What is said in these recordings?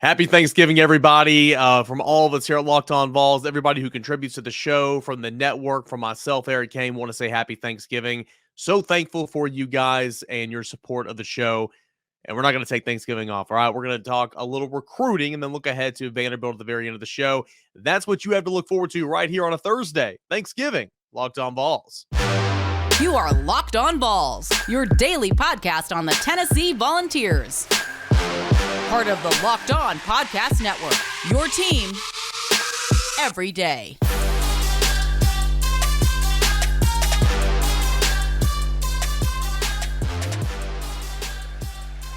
Happy Thanksgiving, everybody, from all of us here at Locked On Vols, everybody who contributes to the show, from the network, from myself, Eric Kane, want to say happy Thanksgiving. So thankful for you guys and your support of the show. And we're not going to take Thanksgiving off, all right? We're going to talk a little recruiting and then look ahead to Vanderbilt at the very end of the show. That's what you have to look forward to right here on a Thursday, Thanksgiving, Locked On Vols. You are Locked On Vols, your daily podcast on the Tennessee Volunteers. Part of the Locked On Podcast Network, your team every day.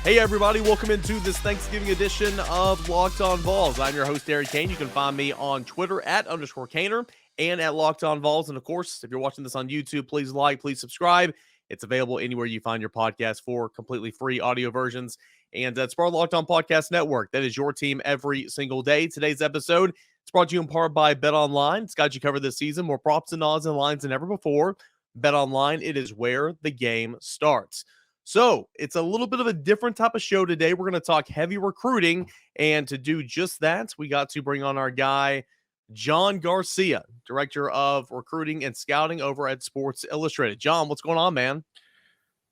Hey, everybody. Welcome into this Thanksgiving edition of Locked On Vols. I'm your host, Eric Kane. You can find me on Twitter at _Kaner and at Locked On Vols. And, of course, if you're watching this on YouTube, please like, please subscribe. It's available anywhere you find your podcast for completely free audio versions. And it's part of the Locked On Podcast Network. That is your team every single day. Today's episode, it's brought to you in part by BetOnline. It's got you covered this season. More props and odds and lines than ever before. BetOnline, it is where the game starts. So it's a little bit of a different type of show today. We're going to talk heavy recruiting. And to do just that, we got to bring on our guy, John Garcia, Director of Recruiting and Scouting over at Sports Illustrated. John, what's going on, man?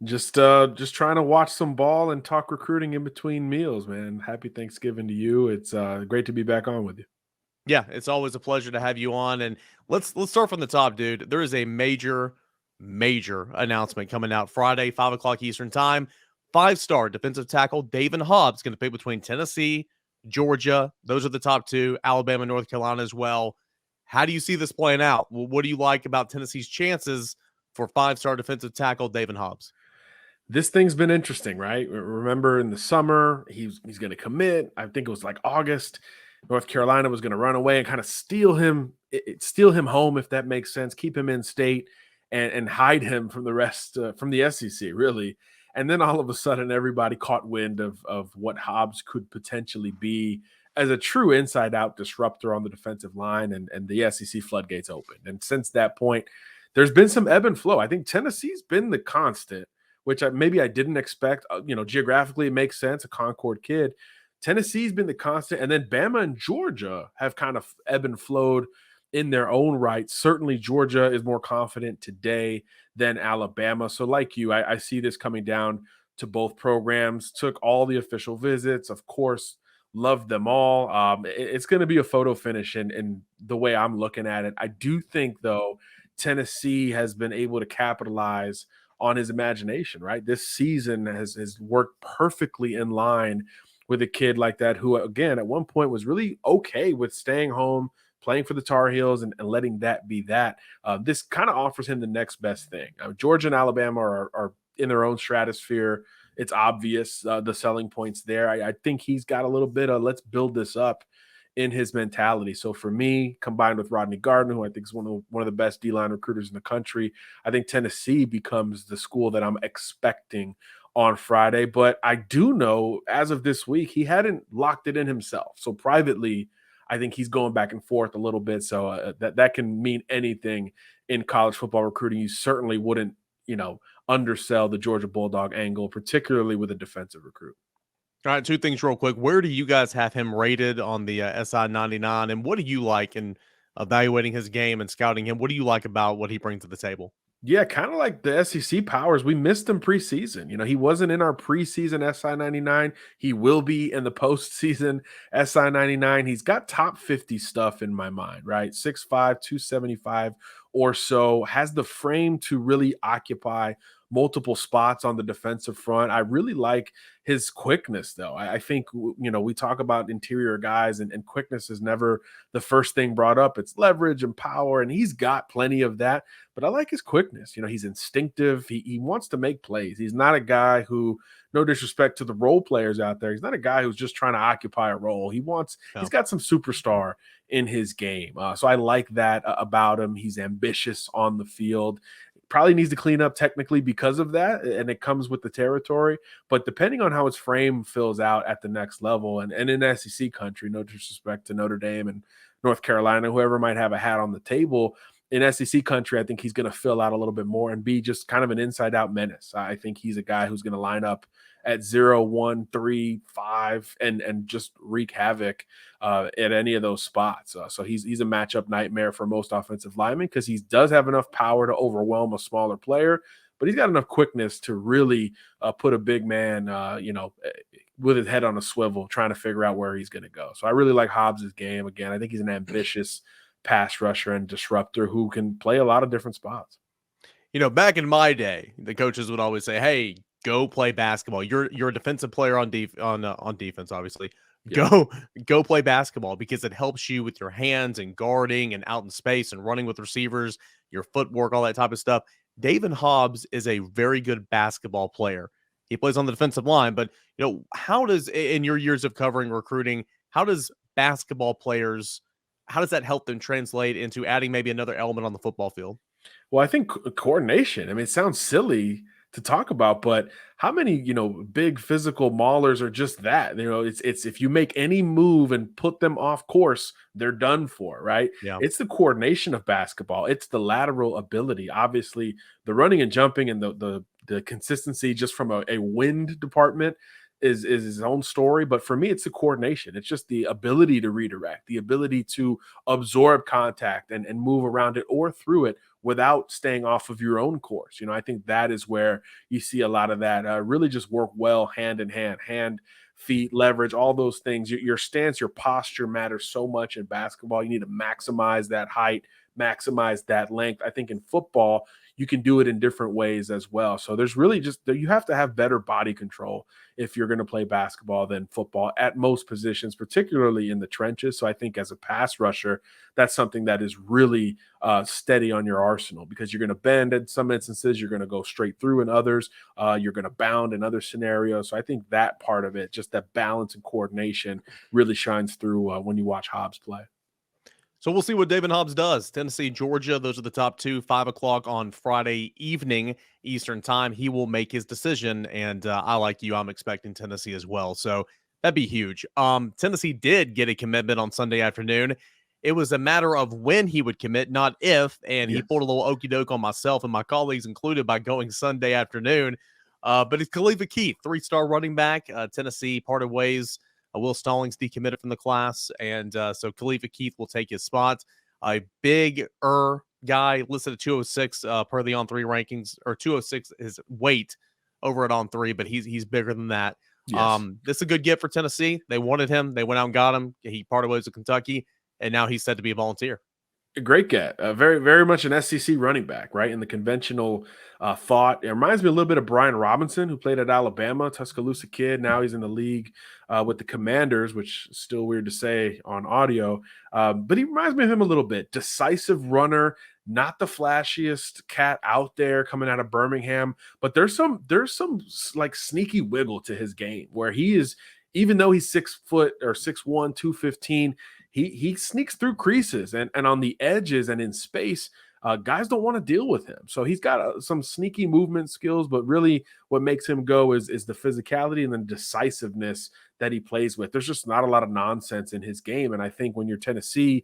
Just trying to watch some ball and talk recruiting in between meals, man. Happy Thanksgiving to you. It's great to be back on with you. Yeah, it's always a pleasure to have you on. And let's start from the top, dude. There is a major announcement coming out Friday, 5 o'clock Eastern time. 5-star defensive tackle Daevin Hobbs going to pick between Tennessee, Georgia. Those are the top two. Alabama, North Carolina as well. How do you see this playing out? What do you like about Tennessee's chances for 5-star defensive tackle Daevin Hobbs? This thing's been interesting, right? Remember in the summer, he's going to commit. I think it was like August. North Carolina was going to run away and kind of steal him home, if that makes sense. Keep him in state and hide him from the rest, from the SEC, really. And then all of a sudden, everybody caught wind of what Hobbs could potentially be as a true inside-out disruptor on the defensive line, and the SEC floodgates opened. And since that point, there's been some ebb and flow. I think Tennessee's been the constant, which maybe I didn't expect. Geographically, it makes sense, a Concord kid. Tennessee's been the constant, and then Bama and Georgia have kind of ebb and flowed in their own right. Certainly, Georgia is more confident today than Alabama. So like you, I see this coming down to both programs. Took all the official visits, of course, loved them all. It's going to be a photo finish in the way I'm looking at it. I do think, though, Tennessee has been able to capitalize on his imagination, right? This season has worked perfectly in line with a kid like that who, again, at one point was really okay with staying home, playing for the Tar Heels, and letting that be that. This kind of offers him the next best thing. Georgia and Alabama are in their own stratosphere. It's obvious the selling points there. I think he's got a little bit of let's build this up in his mentality. So for me, combined with Rodney Gardner, who I think is one of the best D-line recruiters in the country, I think Tennessee becomes the school that I'm expecting on Friday. But I do know, as of this week, he hadn't locked it in himself. So privately, I think he's going back and forth a little bit. So that can mean anything in college football recruiting. You certainly wouldn't, undersell the Georgia Bulldog angle, particularly with a defensive recruit. All right, two things real quick. Where do you guys have him rated on the SI 99? And what do you like in evaluating his game and scouting him? What do you like about what he brings to the table? Yeah, kind of like the SEC powers. We missed him preseason. He wasn't in our preseason SI 99. He will be in the postseason SI 99. He's got top 50 stuff in my mind, right? 6'5", 275 or so. Has the frame to really occupy multiple spots on the defensive front. I really like his quickness, though. I think, we talk about interior guys, and quickness is never the first thing brought up. It's leverage and power, and he's got plenty of that. But I like his quickness. He's instinctive. He wants to make plays. He's not a guy who, no disrespect to the role players out there, he's not a guy who's just trying to occupy a role. He's got some superstar in his game. So I like that about him. He's ambitious on the field. Probably needs to clean up technically because of that, and it comes with the territory. But depending on how his frame fills out at the next level, and in SEC country, no disrespect to Notre Dame and North Carolina, whoever might have a hat on the table, in SEC country, I think he's going to fill out a little bit more and be just kind of an inside-out menace. I think he's a guy who's going to line up at 0, 1, 3, 5, and just wreak havoc at any of those spots. So he's a matchup nightmare for most offensive linemen because he does have enough power to overwhelm a smaller player, but he's got enough quickness to really put a big man, with his head on a swivel, trying to figure out where he's going to go. So I really like Hobbs' game. Again, I think he's an ambitious pass rusher and disruptor who can play a lot of different spots. Back in my day, the coaches would always say, "Hey, go play basketball. You're a defensive player on defense, obviously. Yeah. Go play basketball because it helps you with your hands and guarding and out in space and running with receivers, your footwork, all that type of stuff." Daevin Hobbs is a very good basketball player. He plays on the defensive line, but how does, in your years of covering recruiting, how does how does that help them translate into adding maybe another element on the football field? Well, I think coordination. I mean, it sounds silly to talk about, but how many, big physical maulers are just that? It's if you make any move and put them off course, they're done for, right? Yeah. It's the coordination of basketball. It's the lateral ability. Obviously, the running and jumping and the consistency just from a wind department is his own story. But for me, it's the coordination. It's just the ability to redirect, the ability to absorb contact and move around it or through it without staying off of your own course. I think that is where you see a lot of that really just work well hand in hand, feet, leverage, all those things. Your stance, your posture matters so much in basketball. You need to maximize that height, maximize that length. I think in football, you can do it in different ways as well. So there's really you have to have better body control if you're going to play basketball than football at most positions, particularly in the trenches. So I think as a pass rusher, that's something that is really steady on your arsenal because you're going to bend in some instances, you're going to go straight through in others, you're going to bound in other scenarios. So I think that part of it, just that balance and coordination, really shines through when you watch Hobbs play. So we'll see what Daevin Hobbs does. Tennessee, Georgia, those are the top two, 5 o'clock on Friday evening Eastern time. He will make his decision, and I, like you, I'm expecting Tennessee as well. So that'd be huge. Tennessee did get a commitment on Sunday afternoon. It was a matter of when he would commit, not if, and he pulled a little okey doke on myself and my colleagues included by going Sunday afternoon. But it's Khalifa Keith, 3-star running back. Tennessee parted ways. Will Stallings decommitted from the class, and so Khalifa Keith will take his spot. A big-er guy listed at 206 per the On3 rankings, or 206 his weight over at On3, but he's bigger than that. Yes. This is a good get for Tennessee. They wanted him. They went out and got him. He parted ways with Kentucky, and now he's said to be a volunteer. A great get, very, very much an SEC running back, right? In the conventional thought, it reminds me a little bit of Brian Robinson, who played at Alabama, Tuscaloosa kid. Now he's in the league with the Commanders, which is still weird to say on audio, but he reminds me of him a little bit. Decisive runner, not the flashiest cat out there coming out of Birmingham, but there's some like sneaky wiggle to his game where he is, even though he's 6 foot or 6'1", 215. He sneaks through creases and on the edges and in space. Guys don't want to deal with him. So he's got some sneaky movement skills, but really what makes him go is the physicality and the decisiveness that he plays with. There's just not a lot of nonsense in his game. And I think when you're Tennessee,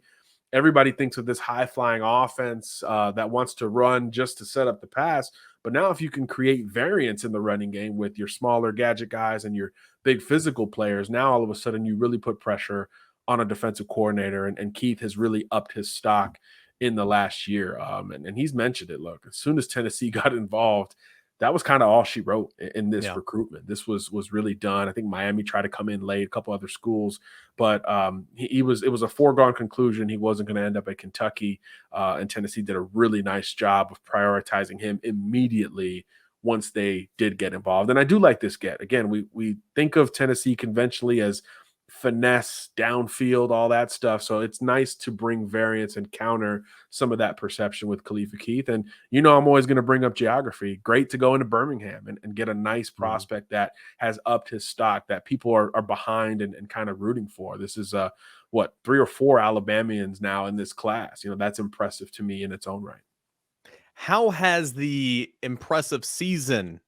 everybody thinks of this high-flying offense that wants to run just to set up the pass. But now if you can create variance in the running game with your smaller gadget guys and your big physical players, now all of a sudden you really put pressure on a defensive coordinator, and Keith has really upped his stock in the last year. And he's mentioned it. Look, as soon as Tennessee got involved, that was kind of all she wrote in this recruitment. This was really done. I think Miami tried to come in late, a couple other schools, but it was a foregone conclusion. He wasn't going to end up at Kentucky, and Tennessee did a really nice job of prioritizing him immediately once they did get involved. And I do like this get. Again, we think of Tennessee conventionally as finesse, downfield, all that stuff. So it's nice to bring variance and counter some of that perception with Khalifa Keith. And I'm always going to bring up geography. Great to go into Birmingham and get a nice prospect that has upped his stock, that people are behind and kind of rooting for. This is 3 or 4 Alabamians now in this class. That's impressive to me in its own right. How has the impressive season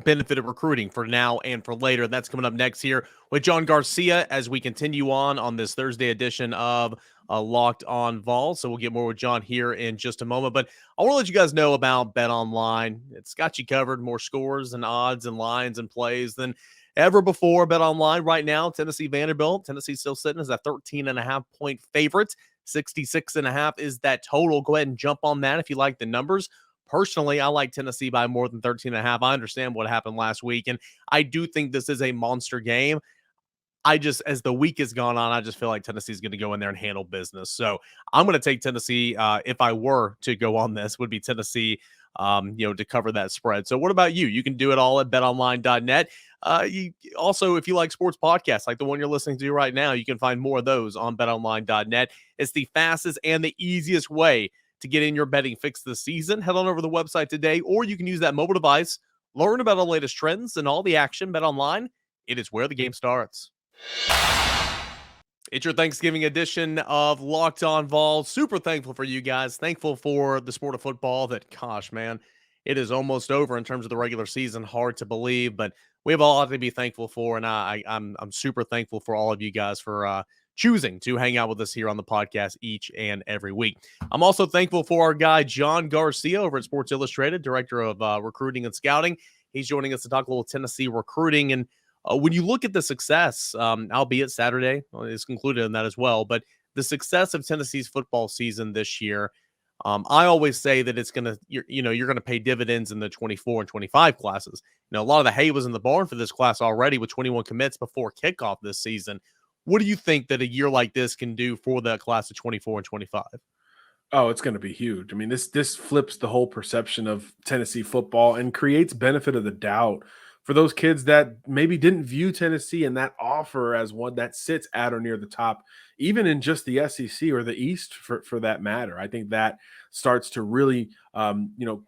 benefit of recruiting for now and for later. That's coming up next here with John Garcia as we continue on this Thursday edition of Locked On Vols. So we'll get more with John here in just a moment. But I want to let you guys know about BetOnline. It's got you covered, more scores and odds and lines and plays than ever before. BetOnline right now, Tennessee Vanderbilt. Tennessee still sitting as a 13.5-point favorite. 66.5 is that total. Go ahead and jump on that if you like the numbers. Personally, I like Tennessee by more than 13.5. I understand what happened last week, and I do think this is a monster game. As the week has gone on, I just feel like Tennessee's going to go in there and handle business. So I'm going to take Tennessee. If I were to go on this, would be Tennessee, to cover that spread. So what about you? You can do it all at betonline.net. You also, if you like sports podcasts like the one you're listening to right now, you can find more of those on betonline.net. It's the fastest and the easiest way to get in your betting fix this season. Head on over to the website today, or you can use that mobile device. Learn about the latest trends and all the action. BetOnline, it is where the game starts. It's your Thanksgiving edition of Locked On Vols. Super thankful for you guys. Thankful for the sport of football that, gosh, man, it is almost over in terms of the regular season. Hard to believe, but we have a lot to be thankful for, and I'm super thankful for all of you guys for choosing to hang out with us here on the podcast each and every week. I'm also thankful for our guy, John Garcia over at Sports Illustrated, Director of Recruiting and Scouting. He's joining us to talk a little Tennessee recruiting. And when you look at the success, albeit Saturday is concluded in that as well, but the success of Tennessee's football season this year, I always say that it's going to, you're going to pay dividends in the 24 and 25 classes. A lot of the hay was in the barn for this class already with 21 commits before kickoff this season. What do you think that a year like this can do for the class of 24 and 25? Oh, it's going to be huge. I mean, this flips the whole perception of Tennessee football and creates benefit of the doubt for those kids that maybe didn't view Tennessee and that offer as one that sits at or near the top, even in just the SEC or the East for that matter. I think that starts to really,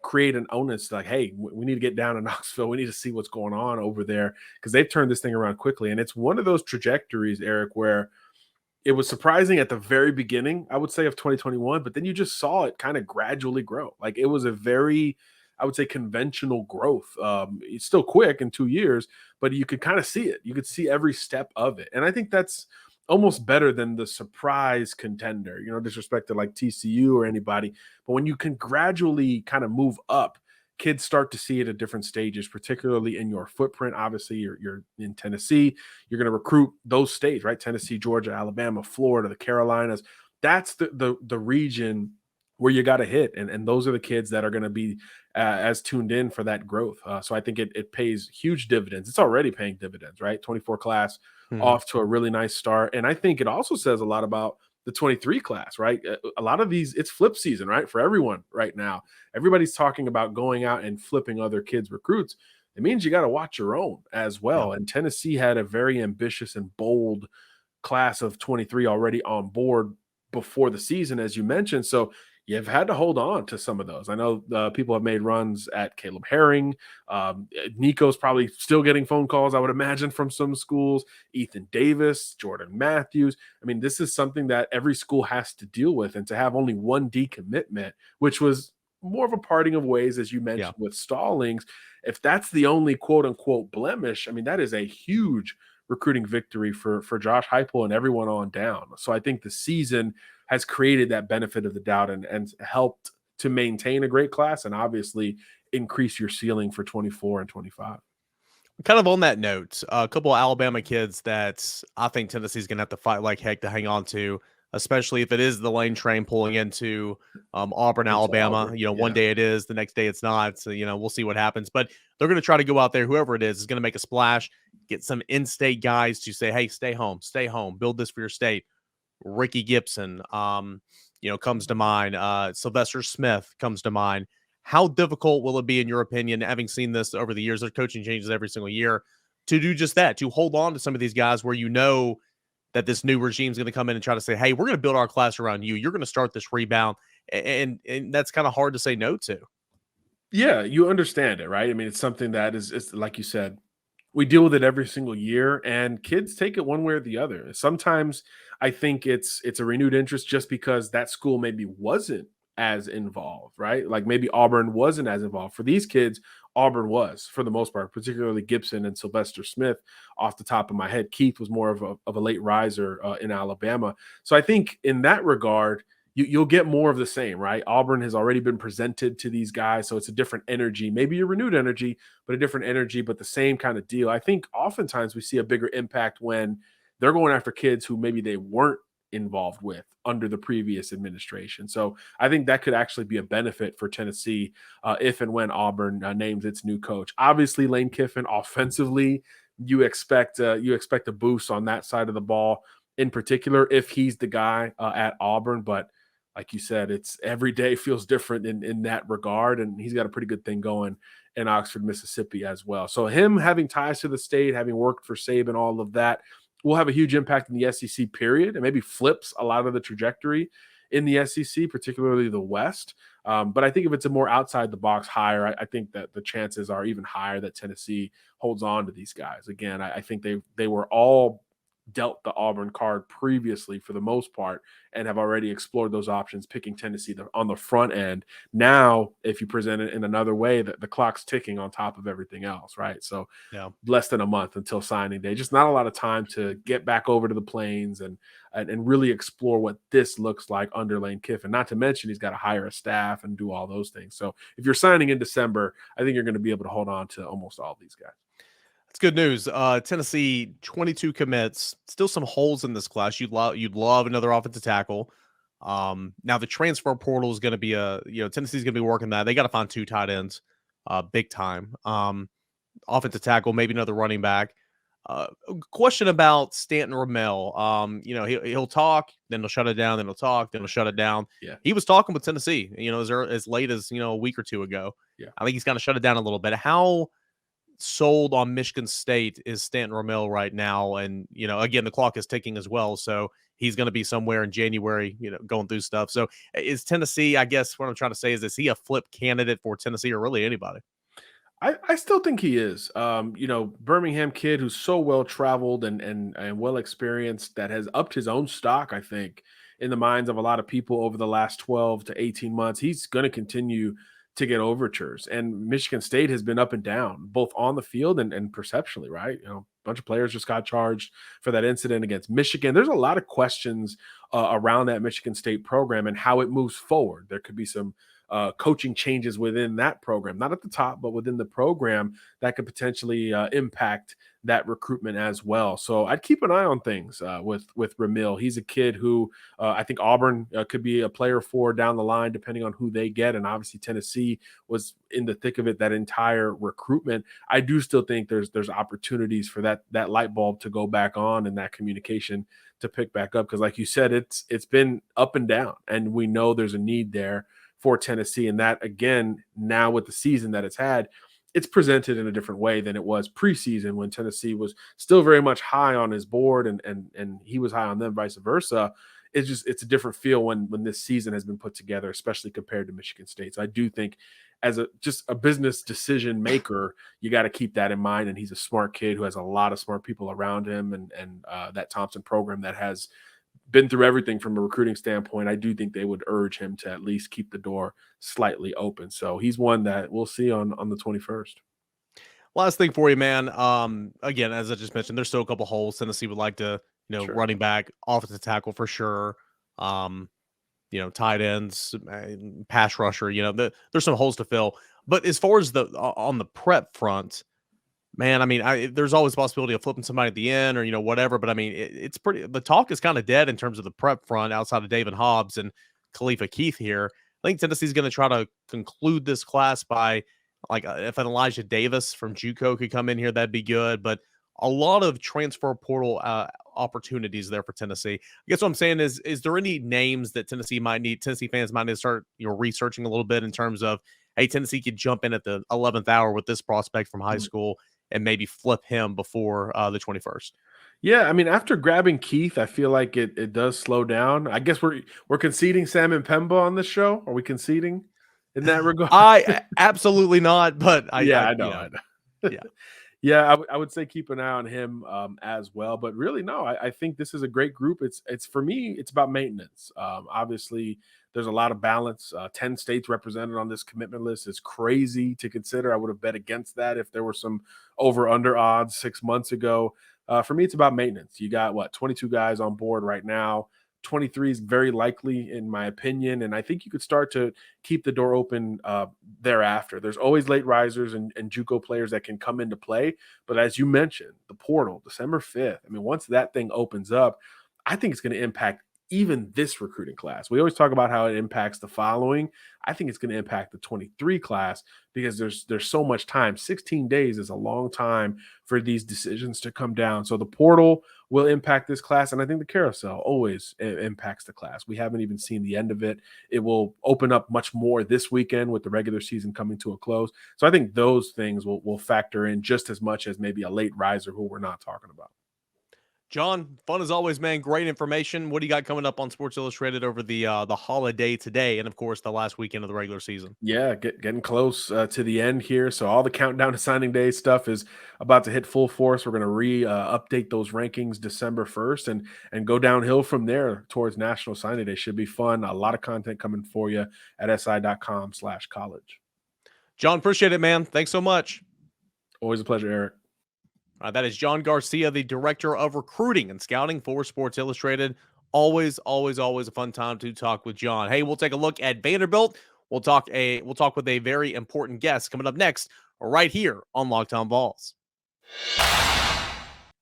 create an onus like, hey, we need to get down to Knoxville. We need to see what's going on over there because they've turned this thing around quickly. And it's one of those trajectories, Eric, where it was surprising at the very beginning, I would say, of 2021, but then you just saw it kind of gradually grow. Like it was a very, I would say, conventional growth. It's still quick in 2 years, but you could kind of see it. You could see every step of it. And I think that's almost better than the surprise contender, disrespect to like TCU or anybody. But when you can gradually kind of move up, kids start to see it at different stages, particularly in your footprint. Obviously, you're in Tennessee. You're going to recruit those states, right? Tennessee, Georgia, Alabama, Florida, the Carolinas. That's the region where you got to hit. And those are the kids that are going to be as tuned in for that growth. So I think it pays huge dividends. It's already paying dividends, right? 24 class off to a really nice start. And I think it also says a lot about the 23 class, right? A lot of these, it's flip season, right? For everyone right now. Everybody's talking about going out and flipping other kids' recruits. It means you got to watch your own as well. Yeah. And Tennessee had a very ambitious and bold class of 23 already on board before the season, as you mentioned. So you've had to hold on to some of those. I know people have made runs at Caleb Herring. Nico's probably still getting phone calls, I would imagine, from some schools. Ethan Davis, Jordan Matthews. I mean, this is something that every school has to deal with. And to have only one decommitment, which was more of a parting of ways, as you mentioned, with Stallings, if that's the only quote-unquote blemish, I mean, that is a huge recruiting victory for Josh Heupel and everyone on down. So I think the season has created that benefit of the doubt and helped to maintain a great class and obviously increase your ceiling for 24 and 25. Kind of on that note, a couple of Alabama kids that I think Tennessee's going to have to fight like heck to hang on to, especially if it is the lane train pulling into Auburn, Alabama. One day it is, the next day it's not. So, we'll see what happens. But they're going to try to go out there, whoever it is going to make a splash, get some in-state guys to say, hey, stay home, build this for your state. Ricky Gibson, comes to mind. Sylvester Smith comes to mind. How difficult will it be, in your opinion, having seen this over the years, their coaching changes every single year, to do just that, to hold on to some of these guys where that this new regime is going to come in and try to say, hey, we're going to build our class around you. You're going to start this rebound. And that's kind of hard to say no to. Yeah, you understand it, right? I mean, it's something that is like you said, we deal with it every single year, and kids take it one way or the other. Sometimes I think it's a renewed interest just because that school maybe wasn't as involved, right? Like maybe Auburn wasn't as involved. For these kids, Auburn was for the most part, particularly Gibson and Sylvester Smith. Off the top of my head, Keith was more of a late riser in Alabama. So I think in that regard, you'll get more of the same, right? Auburn has already been presented to these guys, so it's a different energy, maybe a renewed energy, but a different energy, but the same kind of deal. I think oftentimes we see a bigger impact when they're going after kids who maybe they weren't involved with under the previous administration. So I think that could actually be a benefit for Tennessee if and when Auburn names its new coach. Obviously, Lane Kiffin offensively, you expect a boost on that side of the ball in particular if he's the guy at Auburn. But like you said, it's every day feels different in that regard, and he's got a pretty good thing going in Oxford, Mississippi as well. So him having ties to the state, having worked for Saban, all of that, will have a huge impact in the SEC period, and maybe flips a lot of the trajectory in the SEC, particularly the West. But I think if it's a more outside the box hire, I think that the chances are even higher that Tennessee holds on to these guys. Again, I think they were all dealt the Auburn card previously for the most part and have already explored those options, picking Tennessee on the front end. Now, if you present it in another way, the clock's ticking on top of everything else, right? So less than a month until signing day. Just not a lot of time to get back over to the Plains and really explore what this looks like under Lane Kiffin. Not to mention he's got to hire a staff and do all those things. So if you're signing in December, I think you're going to be able to hold on to almost all these guys. It's good news. Tennessee, 22 commits. Still some holes in this class. You'd love another offensive tackle. Now the transfer portal is going to be Tennessee's going to be working that. They got to find 2 tight ends, big time. Offensive tackle, maybe another running back. Question about Stanton Ramel. He'll talk, then he'll shut it down, then he'll talk, then he'll shut it down. Yeah. He was talking with Tennessee, as late as, a week or two ago. Yeah. I think he's kind of shut it down a little bit. How sold on Michigan State is Stanton Ramel right now? And, again, the clock is ticking as well. So he's going to be somewhere in January, going through stuff. So is Tennessee, I guess what I'm trying to say is he a flip candidate for Tennessee or really anybody? I still think he is. Birmingham kid who's so well traveled and well experienced that has upped his own stock, I think, in the minds of a lot of people over the last 12 to 18 months. He's going to continue to get overtures. And Michigan State has been up and down, both on the field and perceptually, right? A bunch of players just got charged for that incident against Michigan. There's a lot of questions around that Michigan State program and how it moves forward. There could be some coaching changes within that program, not at the top, but within the program that could potentially impact that recruitment as well. So I'd keep an eye on things with Ramil. He's a kid who I think Auburn could be a player for down the line, depending on who they get. And obviously Tennessee was in the thick of it that entire recruitment. I do still think there's opportunities for that light bulb to go back on and that communication to pick back up. Because like you said, it's been up and down, and we know there's a need there for Tennessee. And that, again, now with the season that it's had, it's presented in a different way than it was preseason when Tennessee was still very much high on his board and he was high on them, vice versa. It's a different feel when this season has been put together, especially compared to Michigan State. So I do think as just a business decision maker, you got to keep that in mind. And he's a smart kid who has a lot of smart people around him, and that Thompson program that has been through everything from a recruiting standpoint. I do think they would urge him to at least keep the door slightly open. So he's one that we'll see on the 21st. Last thing for you, man. Again, as I just mentioned, there's still a couple holes. Tennessee would like to, Sure. running back, offensive tackle for sure. Tight ends, pass rusher, there's some holes to fill. But as far as on the prep front, man, I mean, there's always a possibility of flipping somebody at the end or, whatever. But I mean, it's pretty, the talk is kind of dead in terms of the prep front outside of Daevin Hobbs and Khalifa Keith here. I think Tennessee's going to try to conclude this class by, if an Elijah Davis from JUCO could come in here, that'd be good. But a lot of transfer portal opportunities there for Tennessee. I guess what I'm saying is there any names that Tennessee fans might need to start, researching a little bit in terms of, hey, Tennessee could jump in at the 11th hour with this prospect from high school and maybe flip him before the 21st. Yeah, I mean, after grabbing Keith, I feel like it does slow down. I guess we're conceding Sam and Pemba on this show. Are we conceding in that regard? I absolutely not, but I know. Yeah. Yeah, I would say keep an eye on him as well. But really, no, I think this is a great group. It's for me, it's about maintenance. Obviously, there's a lot of balance. 10 states represented on this commitment list is crazy to consider. I would have bet against that if there were some over under odds 6 months ago. For me, it's about maintenance. You got what, 22 guys on board right now. 23 is very likely, in my opinion. And I think you could start to keep the door open thereafter. There's always late risers and JUCO players that can come into play. But as you mentioned, the portal, December 5th, I mean, once that thing opens up, I think it's going to impact even this recruiting class. We always talk about how it impacts the following. I think it's going to impact the 23 class because there's so much time. 16 days is a long time for these decisions to come down. So the portal will impact this class, and I think the carousel always impacts the class. We haven't even seen the end of it. It will open up much more this weekend with the regular season coming to a close. So I think those things will factor in just as much as maybe a late riser who we're not talking about. John, fun as always, man. Great information. What do you got coming up on Sports Illustrated over the holiday today, and of course the last weekend of the regular season? Yeah, getting close to the end here. So all the countdown to signing day stuff is about to hit full force. We're going to update those rankings December 1st and go downhill from there towards National Signing Day. Should be fun. A lot of content coming for you at si.com/college. John, appreciate it, man. Thanks so much. Always a pleasure, Eric. That is John Garcia, the director of recruiting and scouting for Sports Illustrated. Always, always, always a fun time to talk with John. Hey, we'll take a look at Vanderbilt. We'll talk with a very important guest coming up next, right here on Locked On Vols.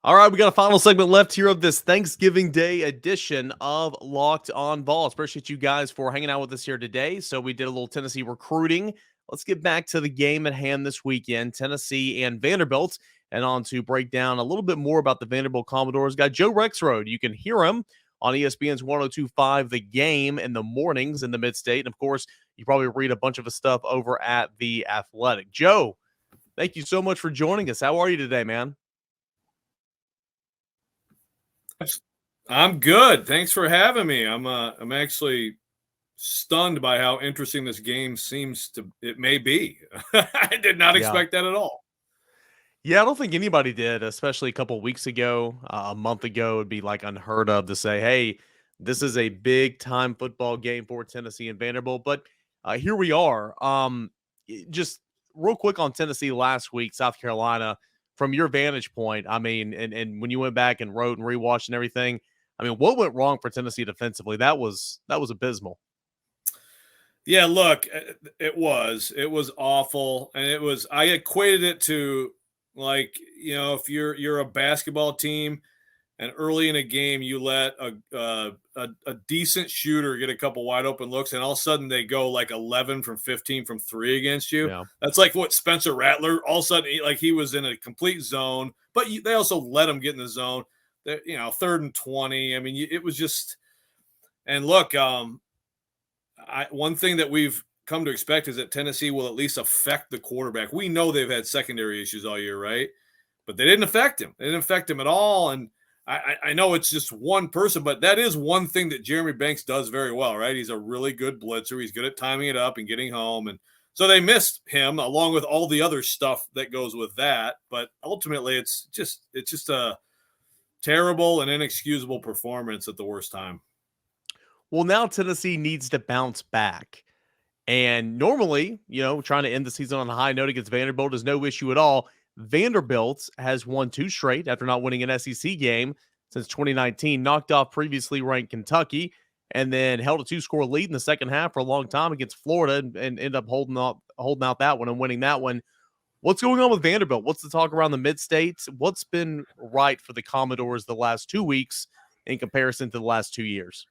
All right, we got a final segment left here of this Thanksgiving Day edition of Locked On Vols. Appreciate you guys for hanging out with us here today. So we did a little Tennessee recruiting. Let's get back to the game at hand this weekend, Tennessee and Vanderbilt, and on to break down a little bit more about the Vanderbilt Commodores. Got Joe Rexrode. You can hear him on ESPN's 102.5 The Game in the mornings in the Mid-State. And, of course, you probably read a bunch of his stuff over at The Athletic. Joe, thank you so much for joining us. How are you today, man? I'm good. Thanks for having me. I'm actually stunned by how interesting this game it may be. I did not expect that at all. Yeah, I don't think anybody did, especially a couple weeks ago, a month ago. It'd be like unheard of to say, hey, this is a big time football game for Tennessee and Vanderbilt. But here we are. Just real quick on Tennessee last week, South Carolina, from your vantage point, I mean, and when you went back and wrote and rewatched and everything, I mean, what went wrong for Tennessee defensively? That was abysmal. Yeah, look, it was awful. And I equated it to, like, you know, if you're a basketball team and early in a game you let a decent shooter get a couple wide open looks, and all of a sudden they go like 11 from 15 from 3 against you. Yeah. That's like what Spencer Rattler, all of a sudden, he was in a complete zone, but they also let him get in the zone. You know, 3rd and 20. I mean, it was just – and look, one thing that we've come to expect is that Tennessee will at least affect the quarterback. We know they've had secondary issues all year, right? But they didn't affect him. They didn't affect him at all. And I know it's just one person, but that is one thing that Jeremy Banks does very well, right? He's a really good blitzer. He's good at timing it up and getting home. And so they missed him along with all the other stuff that goes with that. But ultimately, it's just a terrible and inexcusable performance at the worst time. Well, now Tennessee needs to bounce back. And normally, you know, trying to end the season on a high note against Vanderbilt is no issue at all. Vanderbilt has won 2 straight after not winning an SEC game since 2019, knocked off previously ranked Kentucky, and then held a 2-score lead in the second half for a long time against Florida and ended up holding out that one and winning that one. What's going on with Vanderbilt? What's the talk around the Mid-States? What's been right for the Commodores the last 2 weeks in comparison to the last 2 years?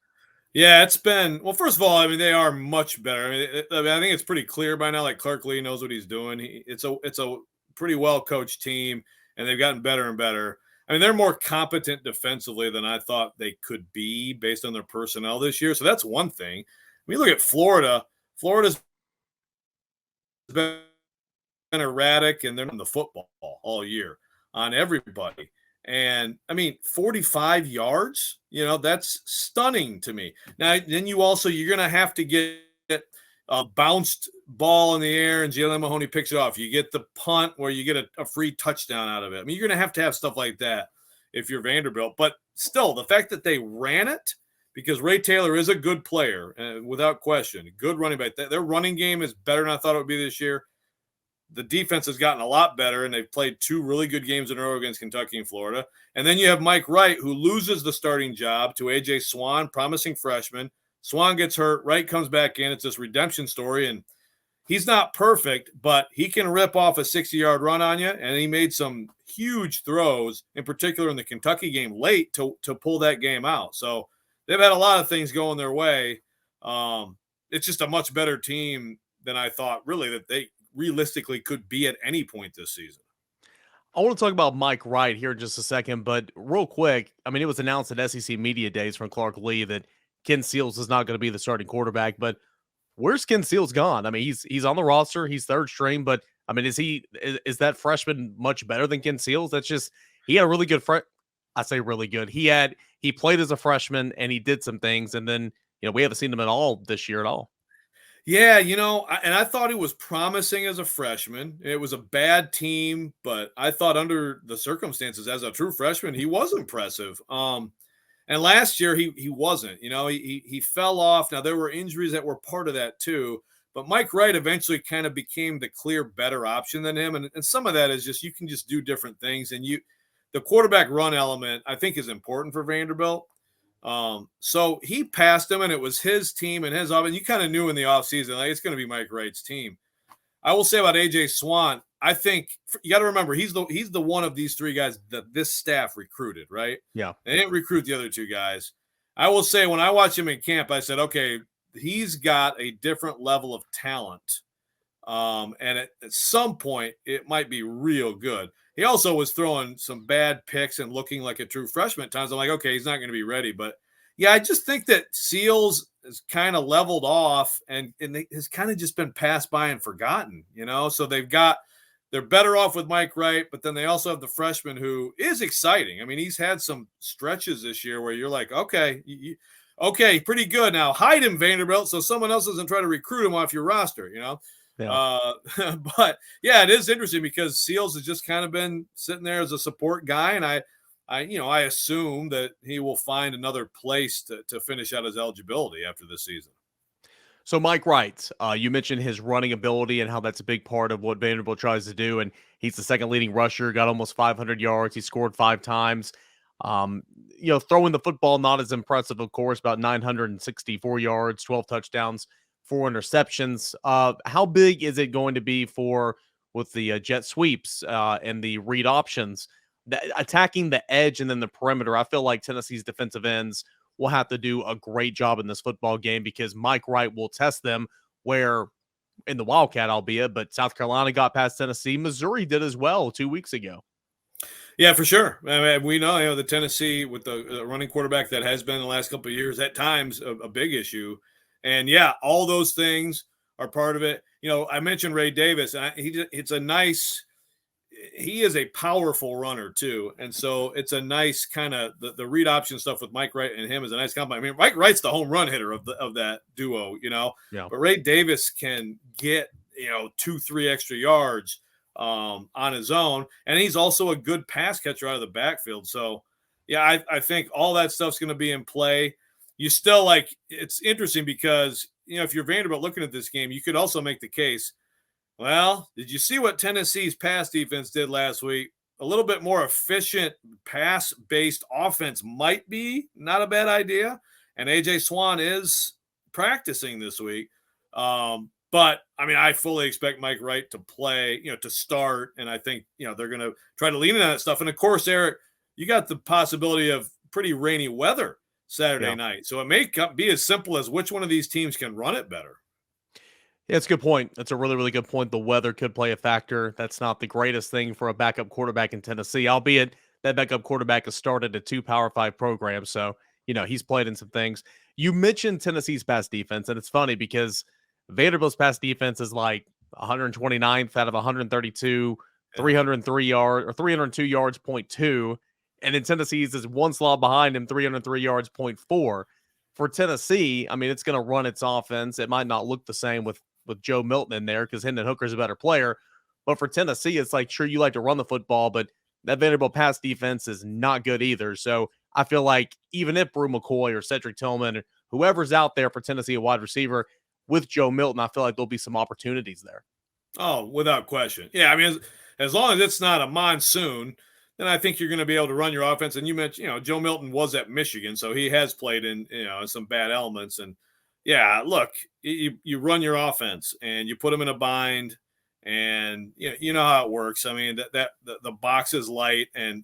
Yeah, it's been – well, first of all, I mean, they are much better. I mean, I think it's pretty clear by now, like Clark Lee knows what he's doing. It's a pretty well-coached team, and they've gotten better and better. I mean, they're more competent defensively than I thought they could be based on their personnel this year. So that's one thing. When you look at Florida, Florida's been erratic, and they're on the football all year on everybody. And, I mean, 45 yards, you know, that's stunning to me. Now, then you're going to have to get bounced ball in the air and Jalen Mahoney picks it off. You get the punt where you get a free touchdown out of it. I mean, you're going to have stuff like that if you're Vanderbilt. But still, the fact that they ran it, because Ray Taylor is a good player, without question, good running back. Their running game is better than I thought it would be this year. The defense has gotten a lot better, and they've played 2 really good games in a row against Kentucky and Florida. And then you have Mike Wright, who loses the starting job to A.J. Swan, promising freshman. Swan gets hurt. Wright comes back in. It's this redemption story, and he's not perfect, but he can rip off a 60-yard run on you, and he made some huge throws, in particular in the Kentucky game late to pull that game out. So they've had a lot of things going their way. It's just a much better team than I thought, really, that they realistically could be at any point this season. I want to talk about Mike Wright here in just a second, but real quick, I mean, it was announced at SEC Media Days from Clark Lee that Ken Seals is not going to be the starting quarterback, but where's Ken Seals gone? I mean, he's on the roster, he's third string, but I mean, is that freshman much better than Ken Seals? That's just, he had a really good I say really good. He played as a freshman and he did some things, and then, we haven't seen him at all this year at all. Yeah, and I thought he was promising as a freshman. It was a bad team, but I thought under the circumstances as a true freshman, he was impressive. And last year he wasn't. He fell off. Now there were injuries that were part of that too, but Mike Wright eventually kind of became the clear better option than him. And some of that is just you can just do different things, and the quarterback run element I think is important for Vanderbilt. So he passed him, and it was his team and his offense. You kind of knew in the offseason, like, it's going to be Mike Wright's team. I will say about AJ Swan, I think you got to remember he's the one of these 3 guys that this staff recruited, right? Yeah. They didn't recruit the other 2 guys. I will say when I watched him in camp, I said, okay, he's got a different level of talent. And at some point it might be real good. He also was throwing some bad picks and looking like a true freshman at times. I'm like, okay, he's not going to be ready. But yeah, I just think that Seals has kind of leveled off and has kind of just been passed by and forgotten, So they're better off with Mike Wright, but then they also have the freshman who is exciting. I mean, he's had some stretches this year where you're like, okay, okay, pretty good. Now hide him, Vanderbilt, so someone else doesn't try to recruit him off your roster, Yeah. But yeah, it is interesting because Seals has just kind of been sitting there as a support guy, and I assume that he will find another place to finish out his eligibility after this season. So Mike Wright, you mentioned his running ability and how that's a big part of what Vanderbilt tries to do, and he's the second leading rusher, got almost 500 yards. He scored 5 times. Throwing the football, not as impressive, of course, about 964 yards, 12 touchdowns, 4 interceptions. How big is it going to be with the jet sweeps and the read options, attacking the edge and then the perimeter? I feel like Tennessee's defensive ends will have to do a great job in this football game because Mike Wright will test them where in the Wildcat, albeit, but South Carolina got past Tennessee. Missouri did as well 2 weeks ago. Yeah, for sure. I mean, we know, the Tennessee with the running quarterback that has been the last couple of years, at times a big issue. And yeah, all those things are part of it. I mentioned Ray Davis, and he is a powerful runner too. And so it's a nice kind of the read option stuff with Mike Wright and him is a nice compliment. I mean, Mike Wright's the home run hitter of that duo, Yeah. But Ray Davis can get, 2-3 extra yards on his own. And he's also a good pass catcher out of the backfield. So yeah, I think all that stuff's going to be in play. You still it's interesting because, if you're Vanderbilt looking at this game, you could also make the case, well, did you see what Tennessee's pass defense did last week? A little bit more efficient pass-based offense might be not a bad idea. And A.J. Swan is practicing this week. But, I mean, I fully expect Mike Wright to play, to start. And I think, they're going to try to lean into that stuff. And, of course, Eric, you got the possibility of pretty rainy weather Saturday night. So it may be as simple as which one of these teams can run it better. Yeah, it's a good point. That's a really, really good point. The weather could play a factor. That's not the greatest thing for a backup quarterback in Tennessee, albeit that backup quarterback has started a 2 Power 5 programs. So, he's played in some things. You mentioned Tennessee's pass defense, and it's funny because Vanderbilt's pass defense is like 129th out of 132, 303 yards or 302 yards, 0.2. And in Tennessee's is one slot behind him, 303 yards, 0.4. For Tennessee, I mean, it's going to run its offense. It might not look the same with with Joe Milton in there because Hendon Hooker's a better player. But for Tennessee, it's like, sure, you like to run the football, but that Vanderbilt pass defense is not good either. So I feel like even if Brew McCoy or Cedric Tillman, or whoever's out there for Tennessee, a wide receiver with Joe Milton, I feel like there'll be some opportunities there. Oh, without question. Yeah, I mean, as long as it's not a monsoon, then I think you're going to be able to run your offense. And you mentioned, Joe Milton was at Michigan, so he has played in, some bad elements. And yeah, look, you run your offense and you put them in a bind, and you know how it works. I mean, the box is light, and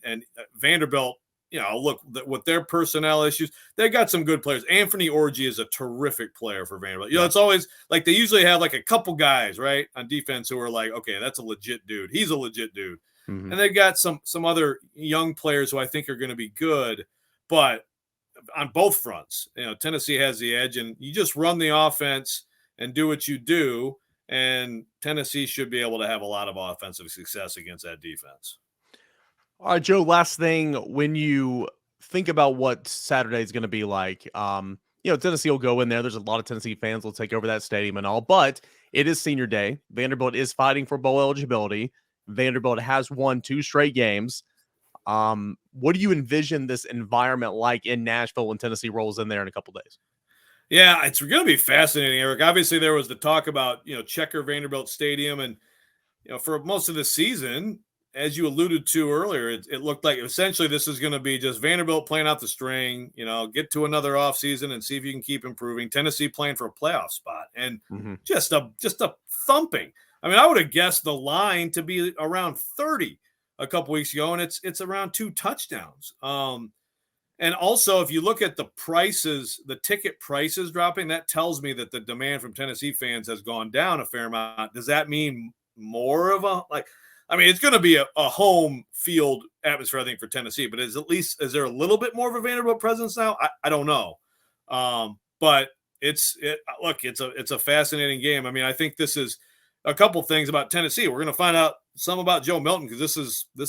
Vanderbilt, look, with their personnel issues, they got some good players. Anthony Orji is a terrific player for Vanderbilt. It's always like they usually have like a couple guys, right, on defense who are like, okay, that's a legit dude. He's a legit dude. Mm-hmm. And they've got some other young players who I think are going to be good. But on both fronts, Tennessee has the edge, and you just run the offense and do what you do, and Tennessee should be able to have a lot of offensive success against that defense. All right, Joe, last thing, when you think about what Saturday is going to be like, Tennessee will go in there. There's a lot of Tennessee fans will take over that stadium and all, but it is senior day. Vanderbilt is fighting for bowl eligibility. Vanderbilt has won 2 straight games. What do you envision this environment like in Nashville when Tennessee rolls in there in a couple days? Yeah, it's going to be fascinating, Eric. Obviously, there was the talk about, Checker Vanderbilt Stadium. And, for most of the season, as you alluded to earlier, it looked like essentially this is going to be just Vanderbilt playing out the string, get to another offseason and see if you can keep improving. Tennessee playing for a playoff spot, and just a thumping. I mean, I would have guessed the line to be around 30 a couple weeks ago, and it's around 2 touchdowns. And also, if you look at the prices, the ticket prices dropping, that tells me that the demand from Tennessee fans has gone down a fair amount. Does that mean more of it's going to be a home field atmosphere, I think, for Tennessee, but is there a little bit more of a Vanderbilt presence now? I don't know. But it's a fascinating game. I mean, I think this is a couple things about Tennessee. We're going to find out some about Joe Milton, because this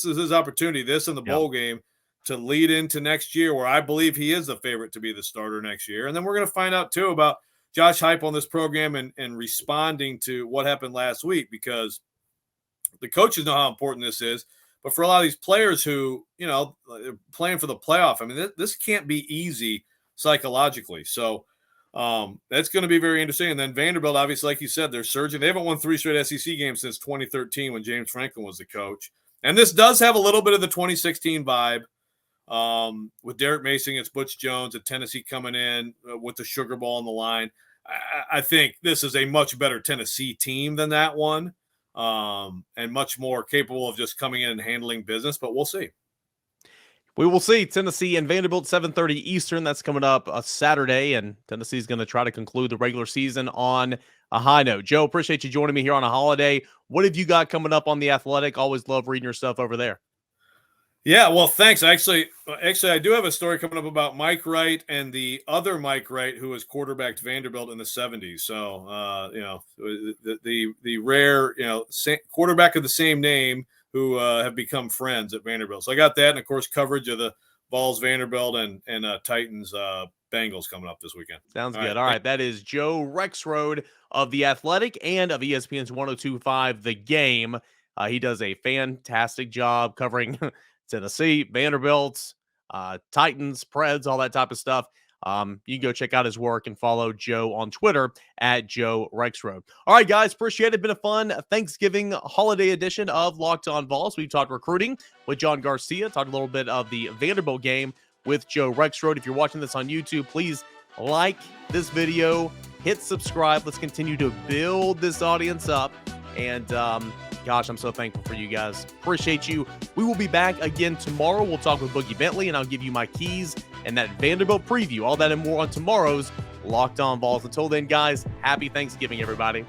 is his opportunity, this and the bowl game, to lead into next year, where I believe he is the favorite to be the starter next year. And then we're going to find out too about Josh Heupel on this program and responding to what happened last week, because the coaches know how important this is. But for a lot of these players who, are playing for the playoff, I mean, this can't be easy psychologically. So that's going to be very interesting. And then Vanderbilt, obviously, like you said, they're surging. They haven't won 3 straight SEC games since 2013 when James Franklin was the coach. And this does have a little bit of the 2016 vibe, with Derek Mason against Butch Jones and Tennessee coming in with the Sugar Bowl on the line. I think this is a much better Tennessee team than that one, and much more capable of just coming in and handling business, but we'll see. We will see. Tennessee and Vanderbilt, 7:30 Eastern. That's coming up Saturday, and Tennessee's going to try to conclude the regular season on a high note. Joe, appreciate you joining me here on a holiday. What have you got coming up on The Athletic? Always love reading your stuff over there. Yeah, well, thanks. Actually, I do have a story coming up about Mike Wright and the other Mike Wright, who was quarterbacked Vanderbilt in the 70s. So, the rare, quarterback of the same name who have become friends at Vanderbilt. So I got that, and of course, coverage of the Vols, Vanderbilt, and Titans, Bengals coming up this weekend. Sounds good. All right, that is Joe Rexrode of The Athletic and of ESPN's 102.5 The Game. He does a fantastic job covering Tennessee, Vanderbilt, Titans, Preds, all that type of stuff. You can go check out his work and follow Joe on Twitter at Joe Rexrode. All right, guys, appreciate it. Been a fun Thanksgiving holiday edition of Locked On Vols. We've talked recruiting with John Garcia, talked a little bit of the Vanderbilt game with Joe Rexrode. If you're watching this on YouTube, please like this video, hit subscribe. Let's continue to build this audience up. And gosh, I'm so thankful for you guys. Appreciate you. We will be back again tomorrow. We'll talk with Boogie Bentley, and I'll give you my keys and that Vanderbilt preview. All that and more on tomorrow's Locked On Vols. Until then, guys, happy Thanksgiving, everybody.